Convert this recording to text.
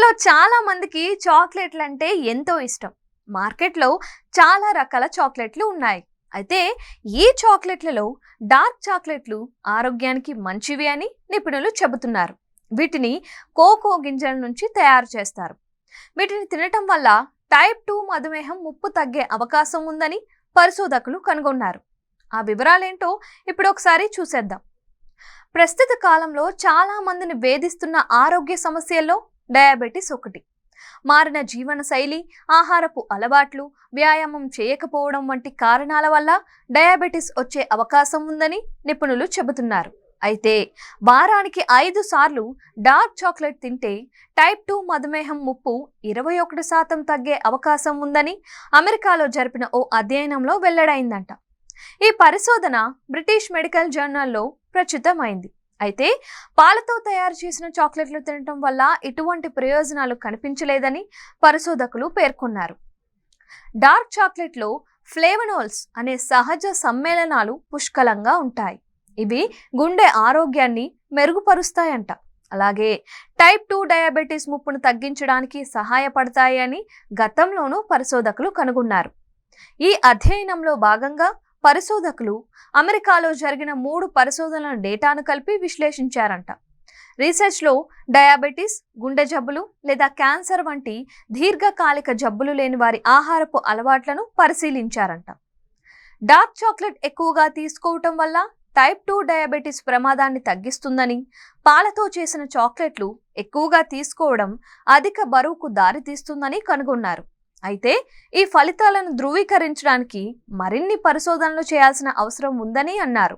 మీలో చాలా మందికి చాక్లెట్లు అంటే ఎంతో ఇష్టం. మార్కెట్లో చాలా రకాల చాక్లెట్లు ఉన్నాయి. అయితే ఈ చాక్లెట్లలో డార్క్ చాక్లెట్లు ఆరోగ్యానికి మంచివి అని నిపుణులు చెబుతున్నారు. వీటిని కోకో గింజల నుంచి తయారు చేస్తారు. వీటిని తినటం వల్ల టైప్ 2 మధుమేహం ముప్పు తగ్గే అవకాశం ఉందని పరిశోధకులు కనుగొన్నారు. ఆ వివరాలేంటో ఇప్పుడు ఒకసారి చూసేద్దాం. ప్రస్తుత కాలంలో చాలా మందిని వేధిస్తున్న ఆరోగ్య సమస్యల్లో డయాబెటిస్ ఒకటి. మారిన జీవన శైలి, ఆహారపు అలవాట్లు, వ్యాయామం చేయకపోవడం వంటి కారణాల వల్ల డయాబెటిస్ వచ్చే అవకాశం ఉందని నిపుణులు చెబుతున్నారు. అయితే వారానికి 5 సార్లు డార్క్ చాక్లెట్ తింటే టైప్ 2 మధుమేహం ముప్పు 21% తగ్గే అవకాశం ఉందని అమెరికాలో జరిపిన ఓ అధ్యయనంలో వెల్లడైందంట. ఈ పరిశోధన బ్రిటిష్ మెడికల్ జర్నల్లో ప్రచురితమైంది. అయితే పాలతో తయారు చేసిన చాక్లెట్లు తినటం వల్ల ఎటువంటి ప్రయోజనాలు కనిపించలేదని పరిశోధకులు పేర్కొన్నారు. డార్క్ చాక్లెట్లో ఫ్లేవనోల్స్ అనే సహజ సమ్మేళనాలు పుష్కలంగా ఉంటాయి. ఇవి గుండె ఆరోగ్యాన్ని మెరుగుపరుస్తాయంట. అలాగే టైప్ 2 డయాబెటీస్ ముప్పును తగ్గించడానికి సహాయపడతాయి అని గతంలోనూ పరిశోధకులు కనుగొన్నారు. ఈ అధ్యయనంలో భాగంగా పరిశోధకులు అమెరికాలో జరిగిన 3 పరిశోధనల డేటాను కలిపి విశ్లేషించారంట. రీసెర్చ్లో డయాబెటీస్, గుండె జబ్బులు లేదా క్యాన్సర్ వంటి దీర్ఘకాలిక జబ్బులు లేని వారి ఆహారపు అలవాట్లను పరిశీలించారంట. డార్క్ చాక్లెట్ ఎక్కువగా తీసుకోవటం వల్ల టైప్ 2 డయాబెటీస్ ప్రమాదాన్ని తగ్గిస్తుందని, పాలతో చేసిన చాక్లెట్లు ఎక్కువగా తీసుకోవడం అధిక బరువుకు దారితీస్తుందని కనుగొన్నారు. అయితే ఈ ఫలితాలను ధృవీకరించడానికి మరిన్ని పరిశోధనలు చేయాల్సిన అవసరం ఉందని అన్నారు.